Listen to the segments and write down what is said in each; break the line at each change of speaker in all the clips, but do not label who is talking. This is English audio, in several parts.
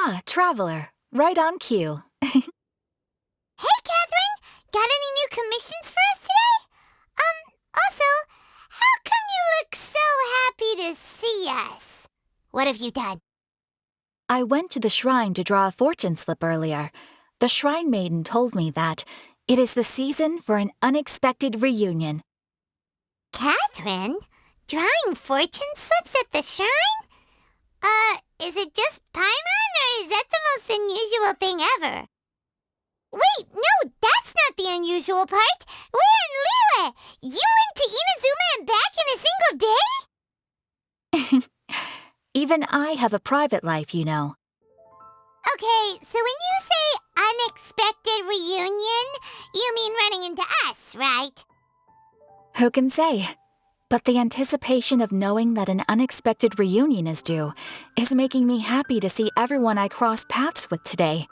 Ah, Traveler. Right on cue.
Hey, Catherine! Got any new commissions for us today? Also, how come you look so happy to see us? What have you done?
I went to the shrine to draw a fortune slip earlier. The shrine maiden told me that it is the season for an unexpected reunion.
Catherine? Drawing fortune slips at the shrine? Is it just Paimon, or is that the most unusual thing ever? Wait, no, that's not the unusual part. We're in Liyue. You went to Inazuma and back in a single day?
Even I have a private life, you know.
Okay, so when you say unexpected reunion, you mean running into us, right?
Who can say? But the anticipation of knowing that an unexpected reunion is due is making me happy to see everyone I crossed paths with today.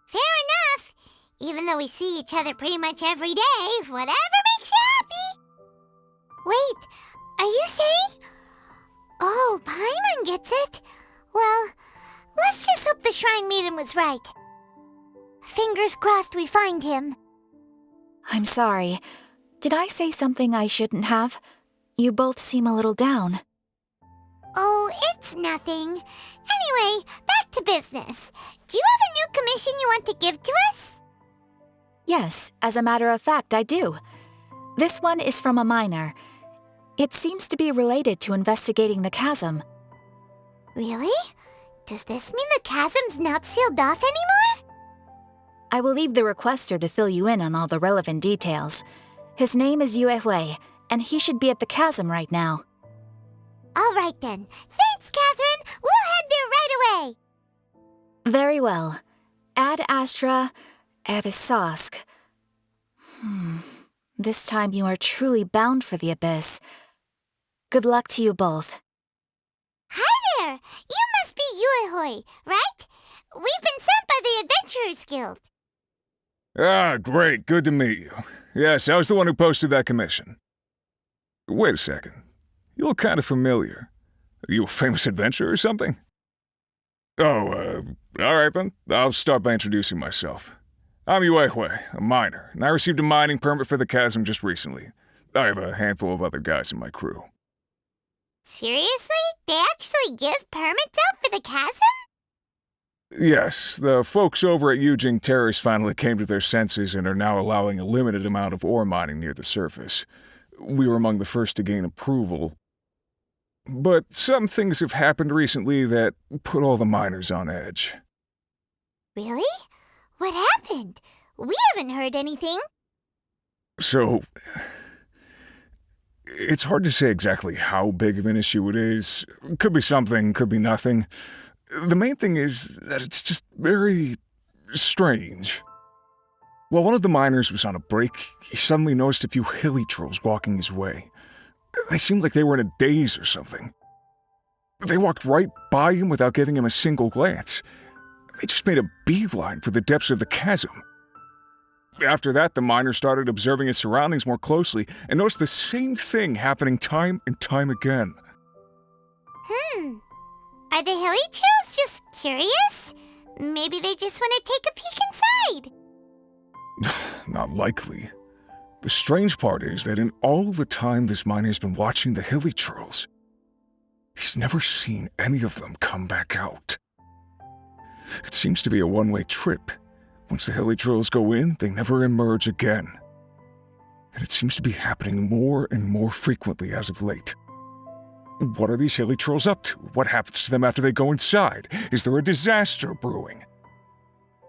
Fair enough. Even though we see each other pretty much every day, whatever makes you happy. Wait, are you saying? Oh, Paimon gets it. Well, let's just hope the Shrine Maiden was right. Fingers crossed we find him.
I'm sorry. Did I say something I shouldn't have? You both seem a little down.
Oh, it's nothing. Anyway, back to business. Do you have a new commission you want to give to us?
Yes, as a matter of fact, I do. This one is from a miner. It seems to be related to investigating the chasm.
Really? Does this mean the chasm's not sealed off anymore?
I will leave the requester to fill you in on all the relevant details. His name is Yue Hui, and he should be at the chasm right now.
All right then. Thanks, Catherine. We'll head there right away.
Very well. Ad Astra Abyssosk. This time you are truly bound for the abyss. Good luck to you both.
Hi there. You must be Yue Hui, right? We've been sent by the Adventurers Guild.
Ah, great. Good to meet you. Yes, I was the one who posted that commission. Wait a second. You look kind of familiar. Are you a famous adventurer or something? Oh, alright then. I'll start by introducing myself. I'm Yue Hui, a miner, and I received a mining permit for the chasm just recently. I have a handful of other guys in my crew.
Seriously? They actually give permits out for the chasm?
Yes, the folks over at Yujing Terrace finally came to their senses and are now allowing a limited amount of ore mining near the surface. We were among the first to gain approval. But some things have happened recently that put all the miners on edge.
Really? What happened? We haven't heard anything.
So, it's hard to say exactly how big of an issue it is. Could be something, could be nothing. The main thing is that it's just very strange. While one of the miners was on a break, he suddenly noticed a few hilly trolls walking his way. They seemed like they were in a daze or something. They walked right by him without giving him a single glance. They just made a beeline for the depths of the chasm. After that, the miner started observing his surroundings more closely and noticed the same thing happening time and time again.
Are the hilly trolls just curious? Maybe they just want to take a peek inside.
Not likely. The strange part is that in all the time this miner's been watching the hilly trolls, he's never seen any of them come back out. It seems to be a one-way trip. Once the hilly trolls go in, they never emerge again. And it seems to be happening more and more frequently as of late. What are these hilly trolls up to? What happens to them after they go inside? Is there a disaster brewing?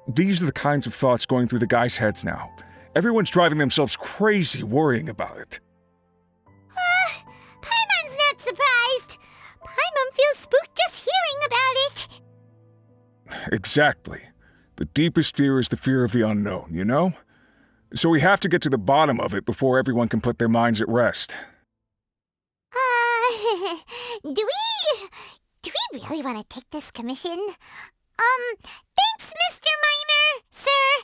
These are the kinds of thoughts going through the guys' heads now. Everyone's driving themselves crazy worrying about it.
Paimon's not surprised. Paimon feels spooked just hearing about it.
Exactly. The deepest fear is the fear of the unknown, you know? So we have to get to the bottom of it before everyone can put their minds at rest.
Do we really want to take this commission? Thanks, Mr. Miner, sir.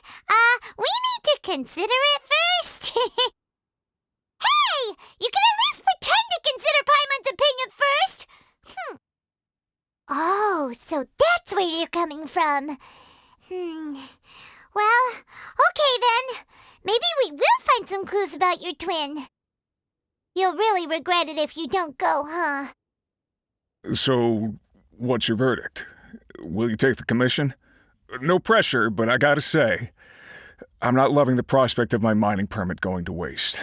We need to consider it first. Hey! You can at least pretend to consider Paimon's opinion first! Oh, so that's where you're coming from. Well, okay then. Maybe we will find some clues about your twin. You'll really regret it if you don't go, huh?
So, what's your verdict? Will you take the commission? No pressure, but I gotta say, I'm not loving the prospect of my mining permit going to waste.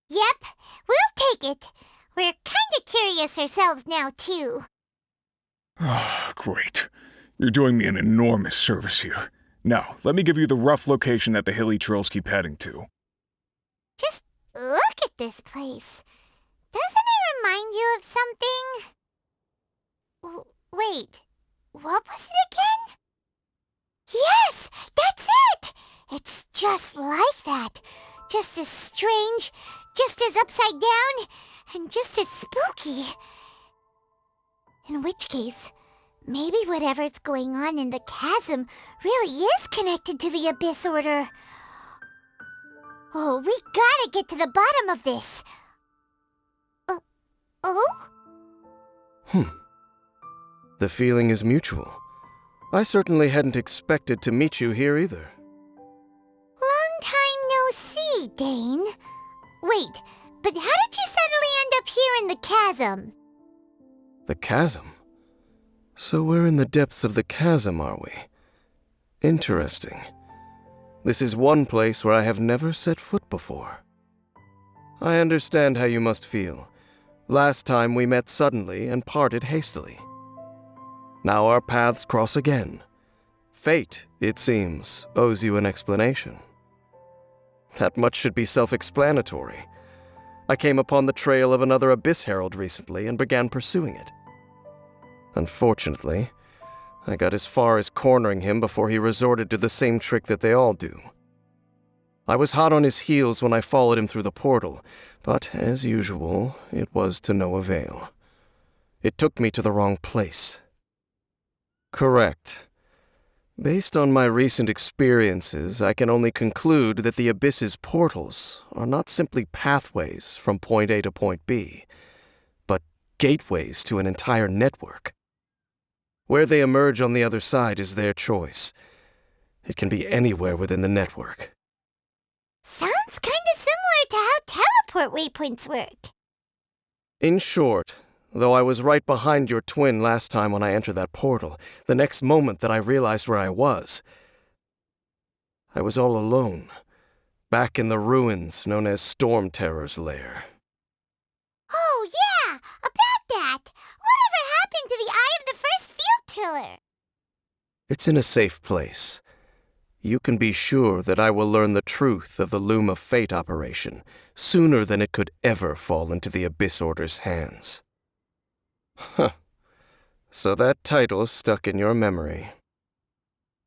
Yep, we'll take it. We're kinda curious ourselves now, too.
Ah, great. You're doing me an enormous service here. Now, let me give you the rough location that the hilly trails keep heading to.
Just look at this place. Doesn't it remind you of something? Wait, what was it again? Yes, that's it! It's just like that. Just as strange, just as upside down, and just as spooky. In which case, maybe whatever's going on in the chasm really is connected to the Abyss Order. Oh, we gotta get to the bottom of this. Oh?
The feeling is mutual. I certainly hadn't expected to meet you here either.
Long time no see, Dane. Wait, but how did you suddenly end up here in the chasm?
The chasm? So we're in the depths of the chasm, are we? Interesting. This is one place where I have never set foot before. I understand how you must feel. Last time we met suddenly and parted hastily. Now our paths cross again. Fate, it seems, owes you an explanation. That much should be self-explanatory. I came upon the trail of another Abyss Herald recently and began pursuing it. Unfortunately, I got as far as cornering him before he resorted to the same trick that they all do. I was hot on his heels when I followed him through the portal, but as usual, it was to no avail. It took me to the wrong place. Correct. Based on my recent experiences, I can only conclude that the Abyss's portals are not simply pathways from point A to point B, but gateways to an entire network. Where they emerge on the other side is their choice. It can be anywhere within the network.
Sounds kinda similar to how teleport waypoints work.
In short, though I was right behind your twin last time when I entered that portal, the next moment that I realized where I was all alone, back in the ruins known as Storm Terror's lair.
Oh yeah, about that! Whatever happened to the Eye of the First Field Tiller?
It's in a safe place. You can be sure that I will learn the truth of the Loom of Fate operation sooner than it could ever fall into the Abyss Order's hands. Huh. So that title stuck in your memory.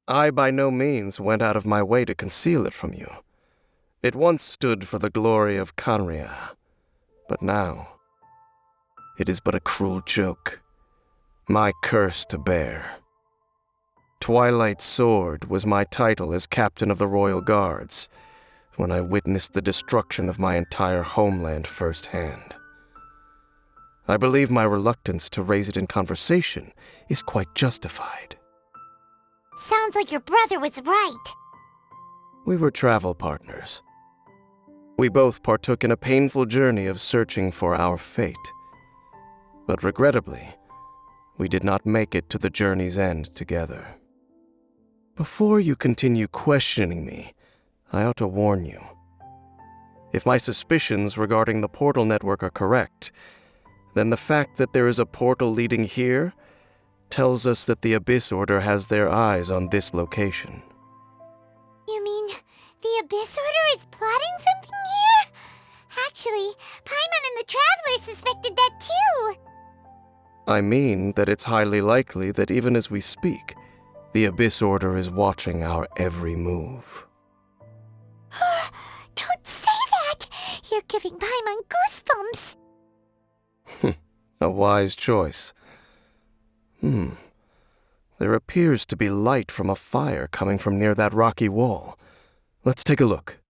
I by no means went out of my way to conceal it from you. It once stood for the glory of Canria, but now it is but a cruel joke, my curse to bear. Twilight Sword was my title as captain of the Royal Guards when I witnessed the destruction of my entire homeland firsthand. I believe my reluctance to raise it in conversation is quite justified.
Sounds like your brother was right.
We were travel partners. We both partook in a painful journey of searching for our fate. But regrettably, we did not make it to the journey's end together. Before you continue questioning me, I ought to warn you. If my suspicions regarding the portal network are correct, then the fact that there is a portal leading here tells us that the Abyss Order has their eyes on this location.
You mean the Abyss Order is plotting something here? Actually, Paimon and the Traveler suspected that too.
I mean that it's highly likely that even as we speak, the Abyss Order is watching our every move.
Don't say that! You're giving Paimon goosebumps.
A wise choice. There appears to be light from a fire coming from near that rocky wall. Let's take a look.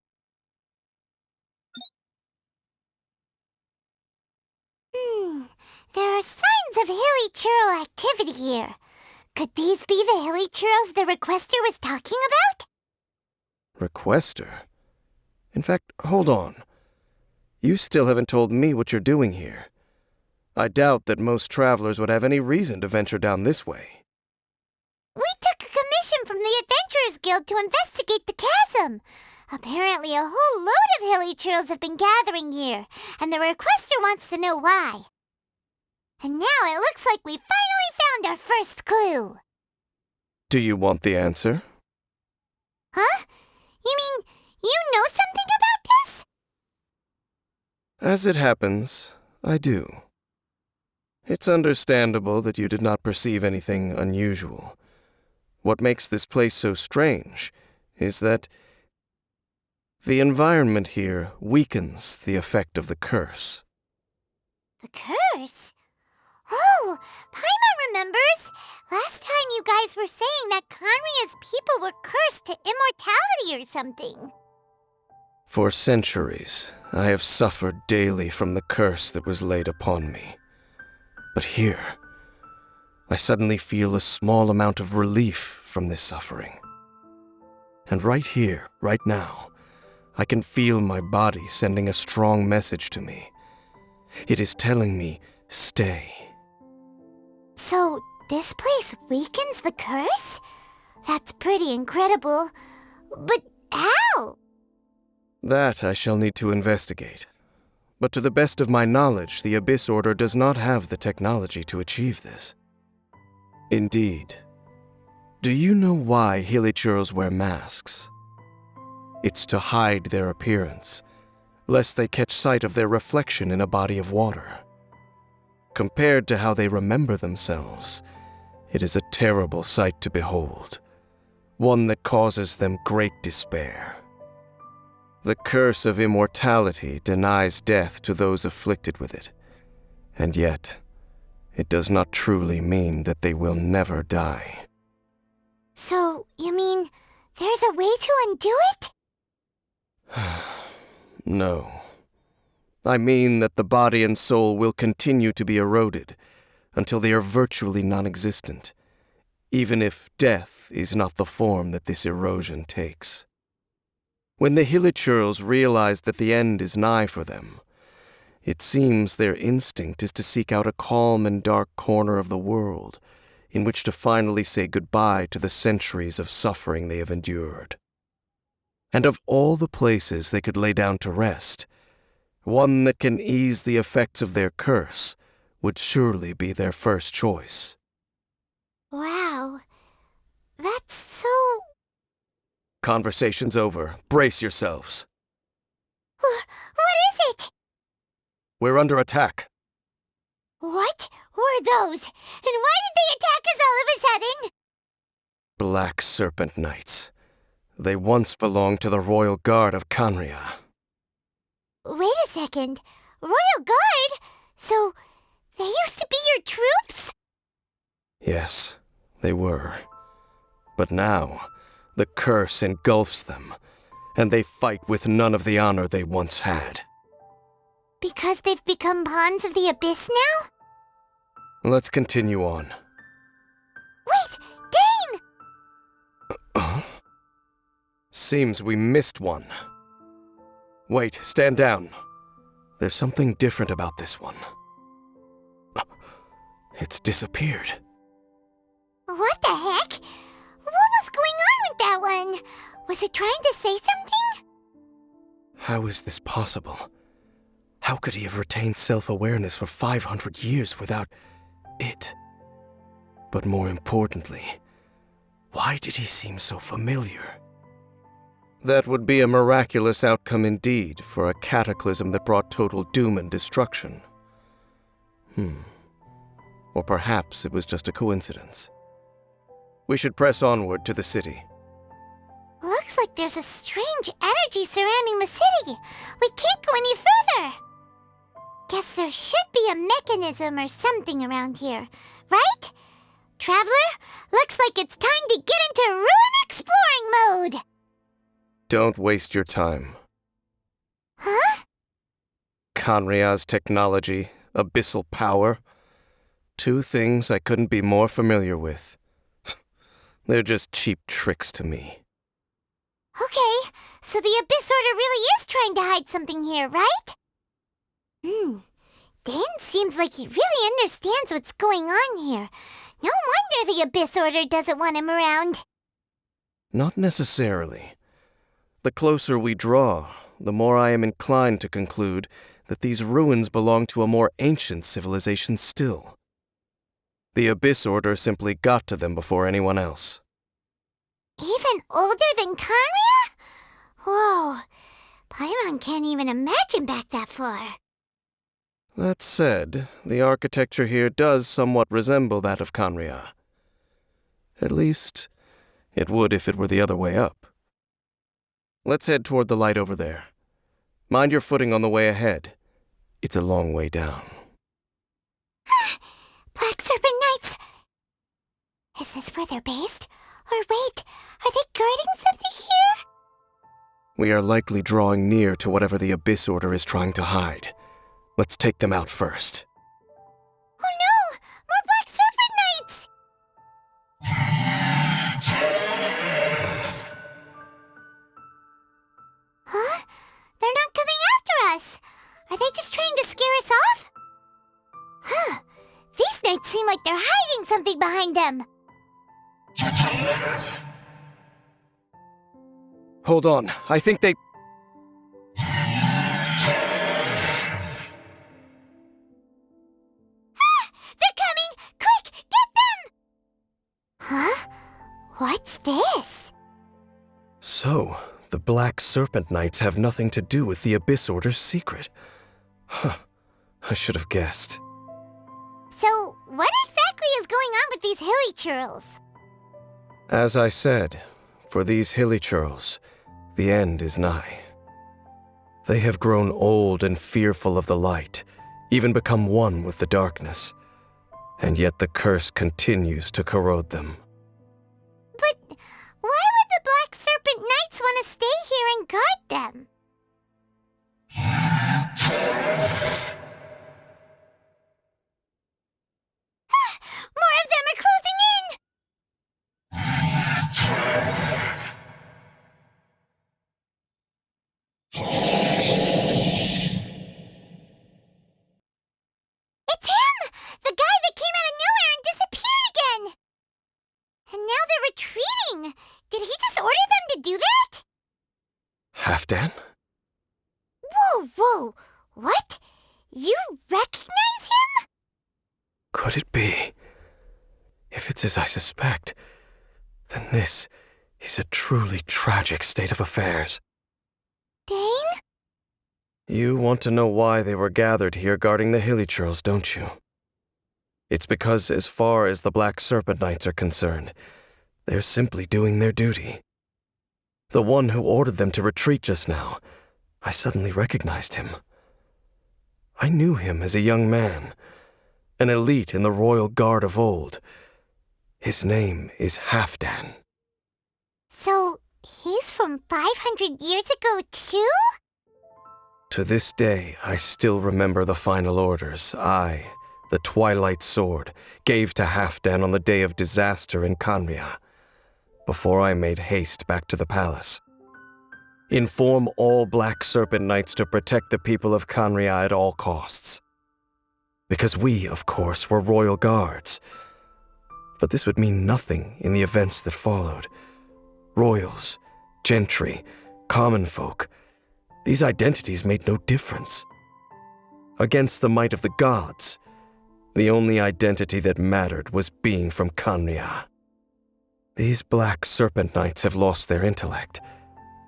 There are signs of hilly churl activity here. Could these be the hilly churls the requester was talking about?
Requester? In fact, hold on. You still haven't told me what you're doing here. I doubt that most travelers would have any reason to venture down this way.
We took a commission from the Adventurers Guild to investigate the chasm. Apparently a whole load of hilly churls have been gathering here, and the requester wants to know why. And now it looks like we finally found our first clue.
Do you want the answer?
Huh? You mean you know something about this?
As it happens, I do. It's understandable that you did not perceive anything unusual. What makes this place so strange is that the environment here weakens the effect of the curse.
The curse? Oh, Paimon remembers. Last time you guys were saying that Conria's people were cursed to immortality or something.
For centuries, I have suffered daily from the curse that was laid upon me. But here, I suddenly feel a small amount of relief from this suffering. And right here, right now, I can feel my body sending a strong message to me. It is telling me, stay.
So, this place weakens the curse? That's pretty incredible. But how?
That I shall need to investigate. But to the best of my knowledge, the Abyss Order does not have the technology to achieve this. Indeed. Do you know why Hilichurls wear masks? It's to hide their appearance, lest they catch sight of their reflection in a body of water. Compared to how they remember themselves, it is a terrible sight to behold, one that causes them great despair. The curse of immortality denies death to those afflicted with it, and yet, it does not truly mean that they will never die.
So, you mean there's a way to undo it?
No. I mean that the body and soul will continue to be eroded until they are virtually non-existent, even if death is not the form that this erosion takes. When the Hilichurls realize that the end is nigh for them, it seems their instinct is to seek out a calm and dark corner of the world in which to finally say goodbye to the centuries of suffering they have endured. And of all the places they could lay down to rest, one that can ease the effects of their curse would surely be their first choice.
Wow. That's so...
Conversation's over. Brace yourselves.
What is it?
We're under attack.
What were those? And why did they attack us all of a sudden?
Black Serpent Knights. They once belonged to the Royal Guard of Canria.
Wait a second. Royal Guard? So, they used to be your troops?
Yes, they were. But now, the curse engulfs them, and they fight with none of the honor they once had.
Because they've become pawns of the Abyss now?
Let's continue on.
Wait! Dane!
Seems we missed one. Wait, stand down. There's something different about this one. It's disappeared.
What the heck? What was going on with that one? Was it trying to say something?
How is this possible? How could he have retained self-awareness for 500 years without it? But more importantly, why did he seem so familiar? That would be a miraculous outcome indeed for a cataclysm that brought total doom and destruction. Or perhaps it was just a coincidence. We should press onward to the city.
Looks like there's a strange energy surrounding the city. We can't go any further. Guess there should be a mechanism or something around here, right? Traveler, looks like it's time to get into ruin exploring mode.
Don't waste your time.
Huh?
Canria's technology, abyssal power. Two things I couldn't be more familiar with. They're just cheap tricks to me.
Okay, so the Abyss Order really is trying to hide something here, right? Dan seems like he really understands what's going on here. No wonder the Abyss Order doesn't want him around.
Not necessarily. The closer we draw, the more I am inclined to conclude that these ruins belong to a more ancient civilization still. The Abyss Order simply got to them before anyone else.
Even older than Kanria? Whoa, Paimon can't even imagine back that far.
That said, the architecture here does somewhat resemble that of Kanria. At least, it would if it were the other way up. Let's head toward the light over there. Mind your footing on the way ahead. It's a long way down.
Black Serpent Knights! Is this where they're based? Or wait, are they guarding something here?
We are likely drawing near to whatever the Abyss Order is trying to hide. Let's take them out first.
Oh no! More Black Serpent Knights! Huh? They're not coming after us! Are they just trying to scare us off? Huh. These knights seem like they're hiding something behind them.
Hold on, I think they...
They're coming! Quick, get them! Huh? What's this?
So, the Black Serpent Knights have nothing to do with the Abyss Order's secret. Huh. I should have guessed.
So, what exactly is going on with these hilly churls?
As I said, for these hilly churls, the end is nigh. They have grown old and fearful of the light, even become one with the darkness. And yet the curse continues to corrode them.
But why would the Black Serpent Knights want to stay here and guard them? More of them are closing in! It's him! The guy that came out of nowhere and disappeared again! And now they're retreating! Did he just order them to do that?
Halfdan?
Whoa! What? You recognize him?
Could it be? If it's as I suspect, then this is a truly tragic state of affairs.
Dane?
You want to know why they were gathered here guarding the hilly churls, don't you? It's because as far as the Black Serpent Knights are concerned, they're simply doing their duty. The one who ordered them to retreat just now, I suddenly recognized him. I knew him as a young man, an elite in the royal guard of old. His name is Halfdan.
So, he's from 500 years ago too?
To this day, I still remember the final orders I, the Twilight Sword, gave to Halfdan on the day of disaster in Kanria, before I made haste back to the palace. Inform all Black Serpent Knights to protect the people of Kanria at all costs. Because we, of course, were royal guards. But this would mean nothing in the events that followed. Royals, gentry, common folk, these identities made no difference. Against the might of the gods, the only identity that mattered was being from Kanria. These Black Serpent Knights have lost their intellect,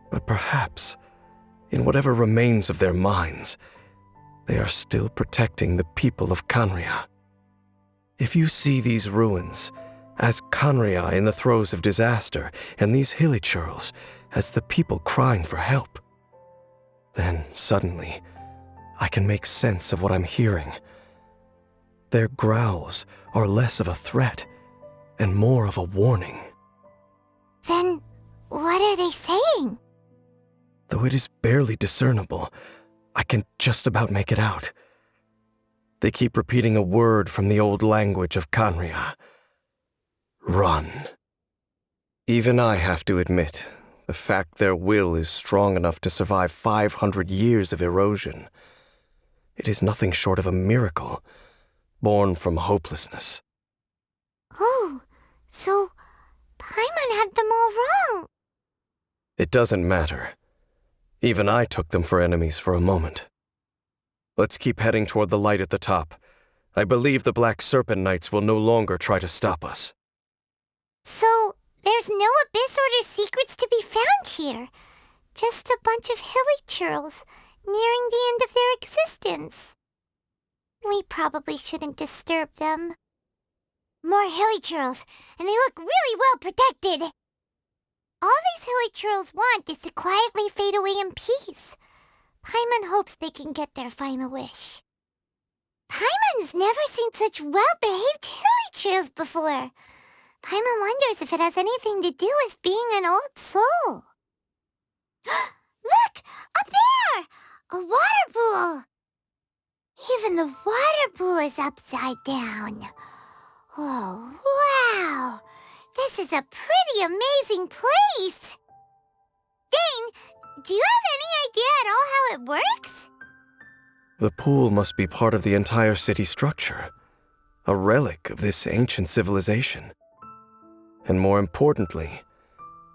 but perhaps, in whatever remains of their minds, they are still protecting the people of Kanria. If you see these ruins as Kanria in the throes of disaster and these hilly churls as the people crying for help, then suddenly I can make sense of what I'm hearing. Their growls are less of a threat and more of a warning.
Then, what are they saying?
Though it is barely discernible, I can just about make it out. They keep repeating a word from the old language of Kanria. Run. Even I have to admit, the fact their will is strong enough to survive 500 years of erosion. It is nothing short of a miracle, born from hopelessness.
Oh, so Paimon had them all wrong.
It doesn't matter. Even I took them for enemies for a moment. Let's keep heading toward the light at the top. I believe the Black Serpent Knights will no longer try to stop us.
So, there's no Abyss Order secrets to be found here. Just a bunch of hilly churls nearing the end of their existence. We probably shouldn't disturb them. More hilly churls, and they look really well protected. All these hilly churls want is to quietly fade away in peace. Paimon hopes they can get their final wish. Paimon's never seen such well-behaved hilly churls before. Paimon wonders if it has anything to do with being an old soul. Look! Up there! A water pool! Even the water pool is upside down. Oh, wow! This is a pretty amazing place! Dane, do you have any idea at all how it works?
The pool must be part of the entire city structure, a relic of this ancient civilization. And more importantly,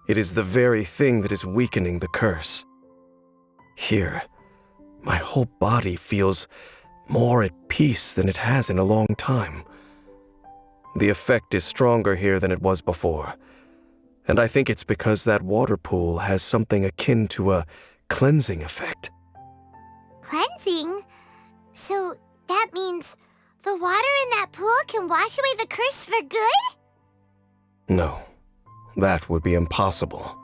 it is the very thing that is weakening the curse. Here, my whole body feels more at peace than it has in a long time. The effect is stronger here than it was before, and I think it's because that water pool has something akin to a cleansing effect.
Cleansing? So that means the water in that pool can wash away the curse for good?
No, that would be impossible.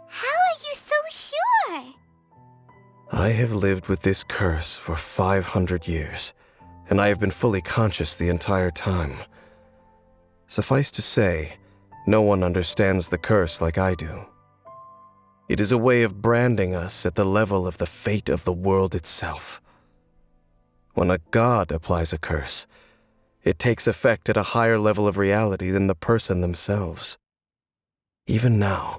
How are you so sure?
I have lived with this curse for 500 years, and I have been fully conscious the entire time. Suffice to say, no one understands the curse like I do. It is a way of branding us at the level of the fate of the world itself. When a god applies a curse, it takes effect at a higher level of reality than the person themselves. Even now,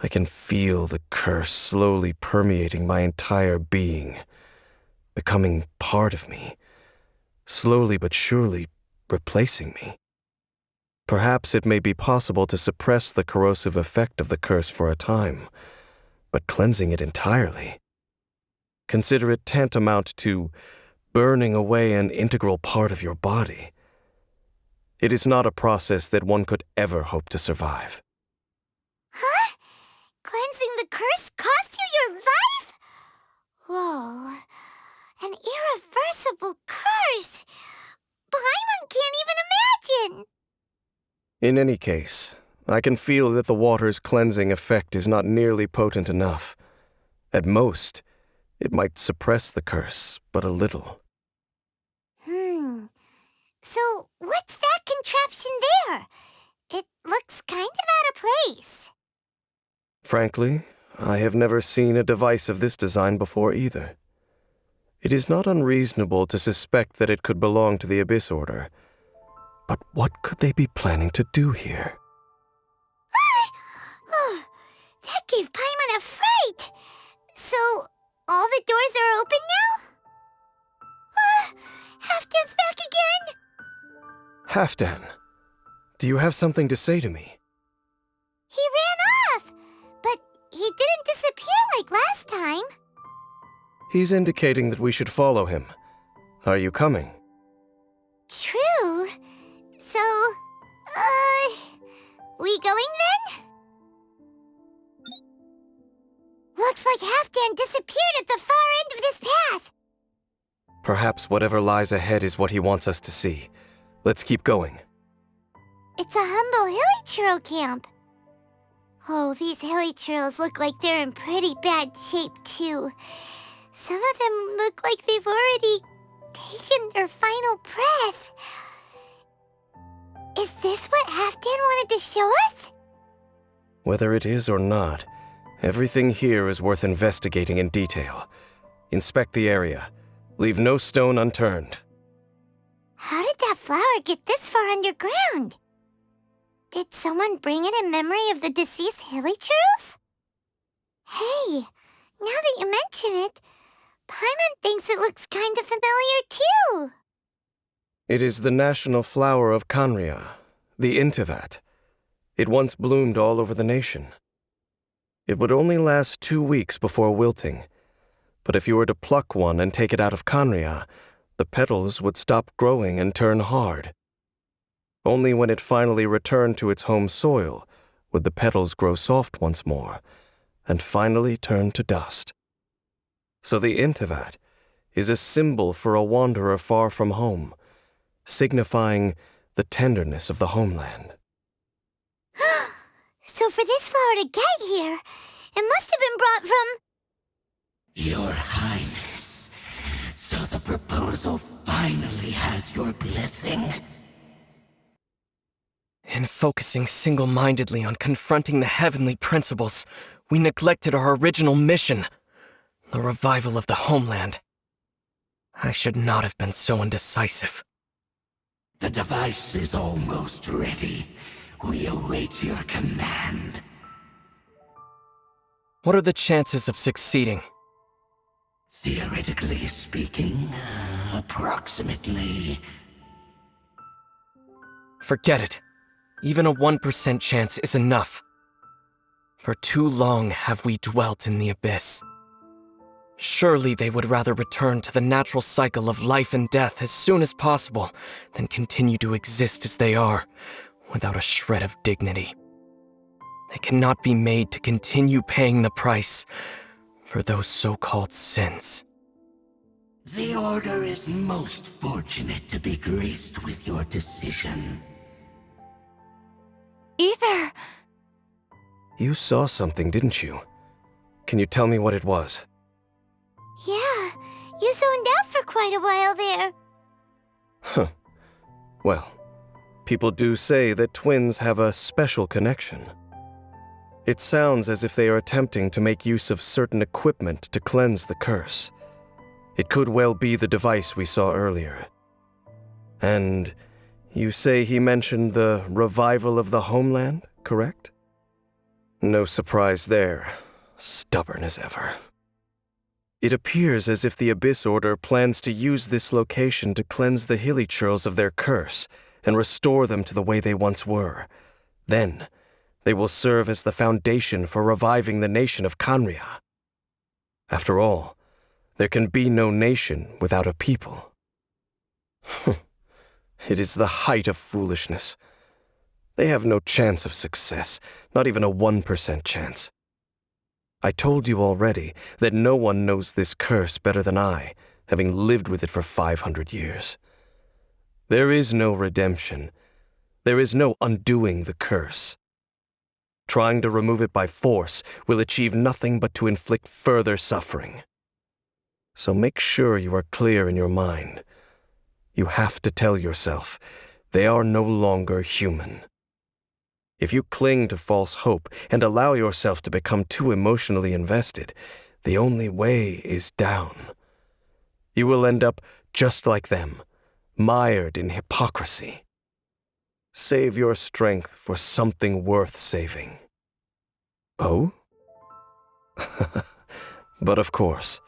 I can feel the curse slowly permeating my entire being, becoming part of me, slowly but surely replacing me. Perhaps it may be possible to suppress the corrosive effect of the curse for a time, but cleansing it entirely. Consider it tantamount to burning away an integral part of your body. It is not a process that one could ever hope to survive.
Huh? Cleansing the curse cost you your life? Whoa. An irreversible curse. Paimon can't even imagine.
In any case, I can feel that the water's cleansing effect is not nearly potent enough. At most, it might suppress the curse, but a little.
So, what's that contraption there? It looks kind of out of place.
Frankly, I have never seen a device of this design before either. It is not unreasonable to suspect that it could belong to the Abyss Order. But what could they be planning to do here?
Oh, that gave Paimon a fright. So, all the doors are open now? Halfdan's back again!
Halfdan, do you have something to say to me?
He ran off, but he didn't disappear like last time.
He's indicating that we should follow him. Are you coming?
True. So, we going then? Looks like Halfdan disappeared at the far end of this path.
Perhaps whatever lies ahead is what he wants us to see. Let's keep going.
It's a humble hilly churl camp. Oh, these hilly churls look like they're in pretty bad shape, too. Some of them look like they've already taken their final breath. Is this what Halfdan wanted to show us?
Whether it is or not, everything here is worth investigating in detail. Inspect the area. Leave no stone unturned.
How did that flower get this far underground? Did someone bring it in memory of the deceased Hilichurls? Hey, now that you mention it, Paimon thinks it looks kinda familiar too.
It is the national flower of Kanria, the Intivat. It once bloomed all over the nation. It would only last 2 weeks before wilting, but if you were to pluck one and take it out of Kanria, the petals would stop growing and turn hard. Only when it finally returned to its home soil would the petals grow soft once more, and finally turn to dust. So the Intivat is a symbol for a wanderer far from home, signifying the tenderness of the homeland.
So for this flower to get here, it must have been brought from...
Your Highness, so the proposal finally has your blessing?
In focusing single-mindedly on confronting the heavenly principles, we neglected our original mission, the revival of the homeland. I should not have been so indecisive.
The device is almost ready. We await your command.
What are the chances of succeeding?
Theoretically speaking, approximately.
Forget it. Even a 1% chance is enough. For too long have we dwelt in the abyss. Surely they would rather return to the natural cycle of life and death as soon as possible than continue to exist as they are, without a shred of dignity. They cannot be made to continue paying the price for those so-called sins.
The Order is most fortunate to be graced with your decision.
Ether!
You saw something, didn't you? Can you tell me what it was?
Yeah, you zoned out for quite a while there.
Huh. Well, people do say that twins have a special connection. It sounds as if they are attempting to make use of certain equipment to cleanse the curse. It could well be the device we saw earlier. And you say he mentioned the revival of the homeland, correct? No surprise there. Stubborn as ever. It appears as if the Abyss Order plans to use this location to cleanse the Hilichurls of their curse and restore them to the way they once were. Then, they will serve as the foundation for reviving the nation of Kanria. After all, there can be no nation without a people. It is the height of foolishness. They have no chance of success, not even a 1% chance. I told you already that no one knows this curse better than I, having lived with it for 500 years. There is no redemption. There is no undoing the curse. Trying to remove it by force will achieve nothing but to inflict further suffering. So make sure you are clear in your mind. You have to tell yourself they are no longer human. If you cling to false hope and allow yourself to become too emotionally invested, the only way is down. You will end up just like them, mired in hypocrisy. Save your strength for something worth saving. Oh? But of course,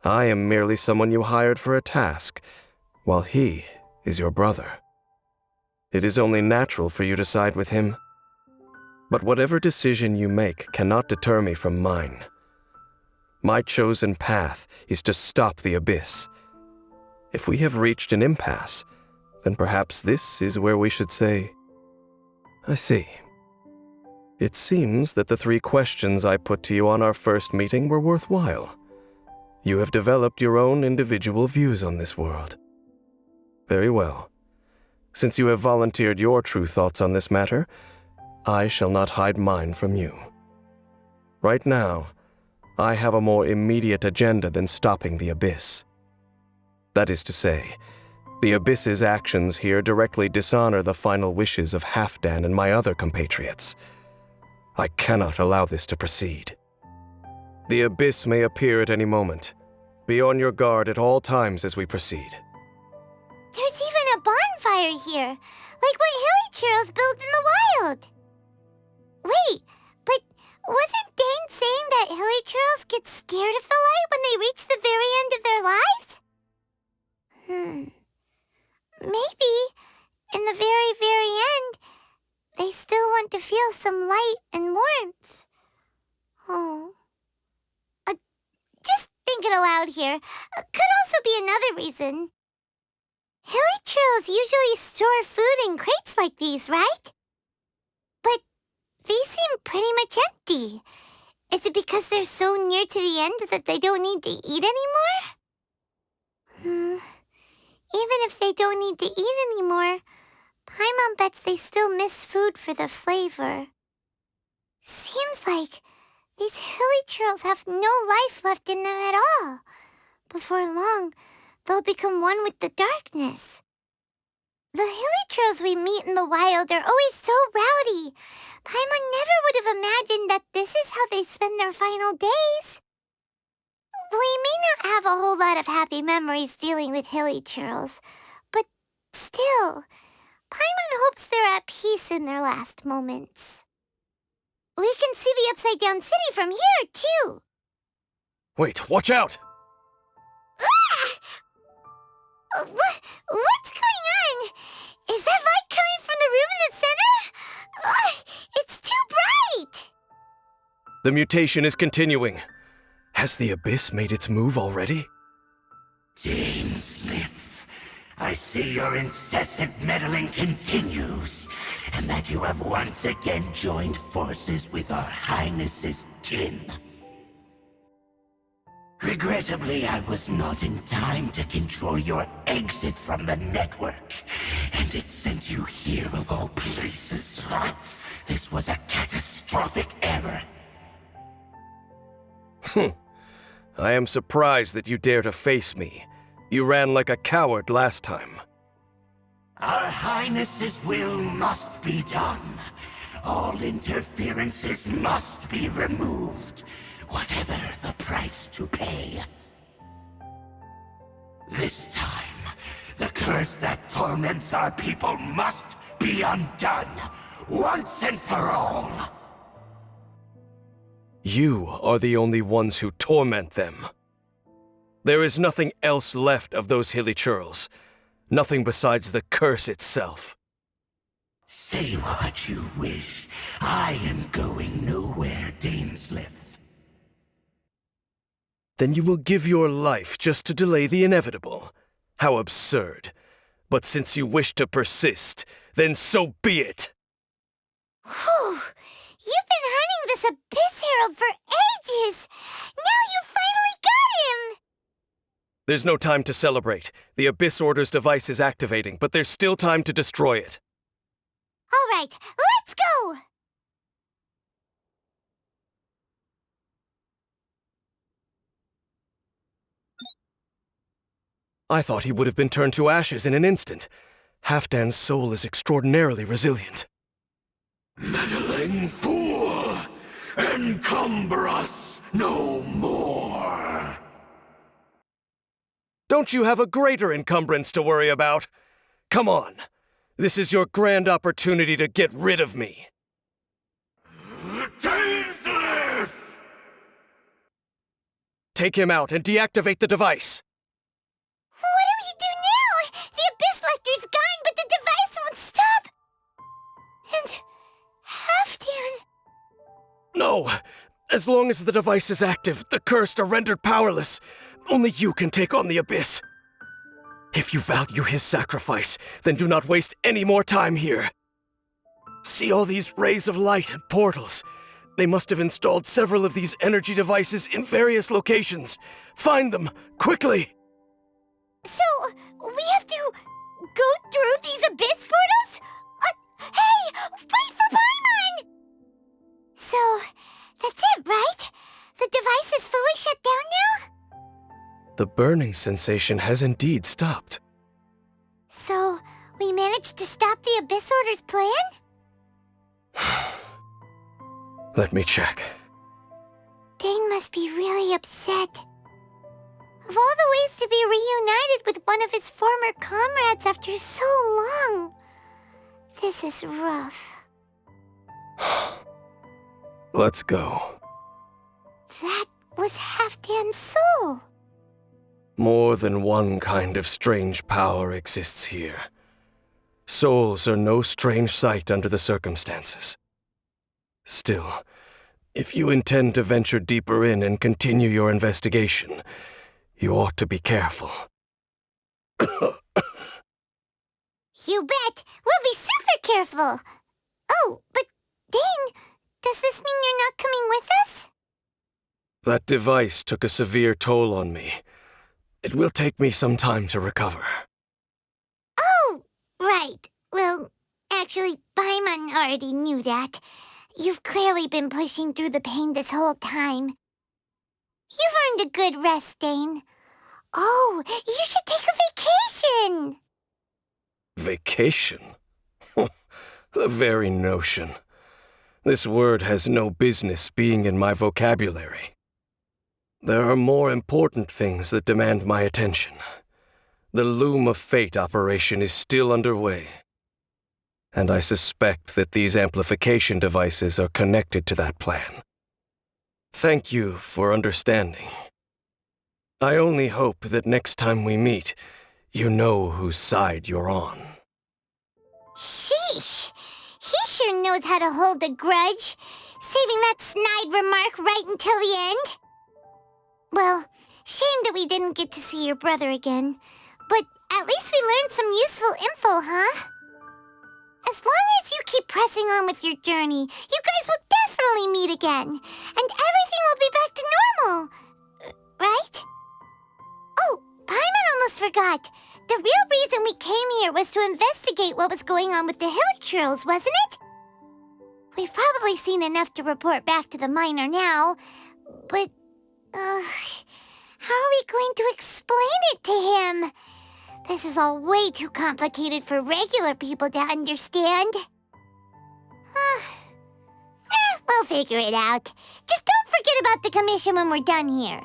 I am merely someone you hired for a task, while he is your brother. It is only natural for you to side with him. But whatever decision you make cannot deter me from mine. My chosen path is to stop the abyss. If we have reached an impasse, then perhaps this is where we should say, I see. It seems that the 3 questions I put to you on our first meeting were worthwhile. You have developed your own individual views on this world. Very well. Since you have volunteered your true thoughts on this matter, I shall not hide mine from you. Right now, I have a more immediate agenda than stopping the Abyss. That is to say, the Abyss's actions here directly dishonor the final wishes of Halfdan and my other compatriots. I cannot allow this to proceed. The Abyss may appear at any moment. Be on your guard at all times as we proceed.
There's even a bonfire here. Like what hilichurls build in the wild. Wait, but wasn't Dane saying that hilichurls get scared of the light when they reach the very end of their lives? Maybe, in the very, very end, they still want to feel some light and warmth. Oh. Just thinking aloud here. Could also be another reason. Hilichurls usually store food in crates like these, right? But these seem pretty much empty. Is it because they're so near to the end that they don't need to eat anymore? Even if they don't need to eat anymore, Paimon bets they still miss food for the flavor. Seems like these hilichurls have no life left in them at all. Before long, they'll become one with the darkness. The hilichurls we meet in the wild are always so rowdy. Paimon never would have imagined that this is how they spend their final days. We may not have a whole lot of happy memories dealing with hilichurls, but still, Paimon hopes they're at peace in their last moments. We can see the Upside-Down City from here, too.
Wait, watch out!
What's going on? Is that light coming from the room in the center? It's too bright!
The mutation is continuing. Has the Abyss made its move already?
Dainsleif, I see your incessant meddling continues, and that you have once again joined forces with our Highness's kin. Regrettably, I was not in time to control your exit from the network, and it sent you here of all places. This was a catastrophic error.
I am surprised that you dare to face me. You ran like a coward last time.
Our Highness's will must be done. All interferences must be removed, whatever the price to pay. This time, the curse that torments our people must be undone, once and for all.
You are the only ones who torment them. There is nothing else left of those hilichurls. Nothing besides the curse itself.
Say what you wish. I am going nowhere, Dainsleif.
Then you will give your life just to delay the inevitable. How absurd. But since you wish to persist, then so be it.
Whew! You've been hunting this Abyss Herald for ages! Now you finally got him!
There's no time to celebrate. The Abyss Order's device is activating, but there's still time to destroy it.
All right, let's go!
I thought he would have been turned to ashes in an instant. Halfdan's soul is extraordinarily resilient.
Meddling fool! Encumber us no more!
Don't you have a greater encumbrance to worry about? Come on. This is your grand opportunity to get rid of me.
Dainsleif!
Take him out and deactivate the device.
What do we do now? The Abyss Lecter's gone, but the device won't stop! And Halfdan...
No. As long as the device is active, the cursed are rendered powerless. Only you can take on the Abyss. If you value his sacrifice, then do not waste any more time here. See all these rays of light and portals? They must have installed several of these energy devices in various locations. Find them, quickly!
So, we have to go through these Abyss portals? Hey! Wait for Paimon! So, that's it, right? The device is fully shut down now?
The burning sensation has indeed stopped.
So, we managed to stop the Abyss Order's plan?
Let me check.
Dane must be really upset. Of all the ways to be reunited with one of his former comrades after so long, This is rough.
Let's go.
That was Halfdan's soul.
More than one kind of strange power exists here. Souls are no strange sight under the circumstances. Still, if you intend to venture deeper in and continue your investigation, you ought to be careful.
You bet! We'll be super careful! Oh, but Dane, does this mean you're not coming with us?
That device took a severe toll on me. It will take me some time to recover.
Oh, right. Well, actually, Paimon already knew that. You've clearly been pushing through the pain this whole time. You've earned a good rest, Dane. Oh, you should take a vacation!
Vacation? The very notion. This word has no business being in my vocabulary. There are more important things that demand my attention. The Loom of Fate operation is still underway, and I suspect that these amplification devices are connected to that plan. Thank you for understanding. I only hope that next time we meet, you know whose side you're on.
Sheesh! He sure knows how to hold a grudge, saving that snide remark right until the end. Well, shame that we didn't get to see your brother again, but at least we learned some useful info, huh? As long as you keep pressing on with your journey, you guys will definitely meet again, and everything will be back to normal, right? Oh, Paimon almost forgot. The real reason we came here was to investigate what was going on with the Hillichurls, wasn't it? We've probably seen enough to report back to the miner now, but, how are we going to explain it to him? This is all way too complicated for regular people to understand. We'll figure it out. Just don't forget about the commission when we're done here.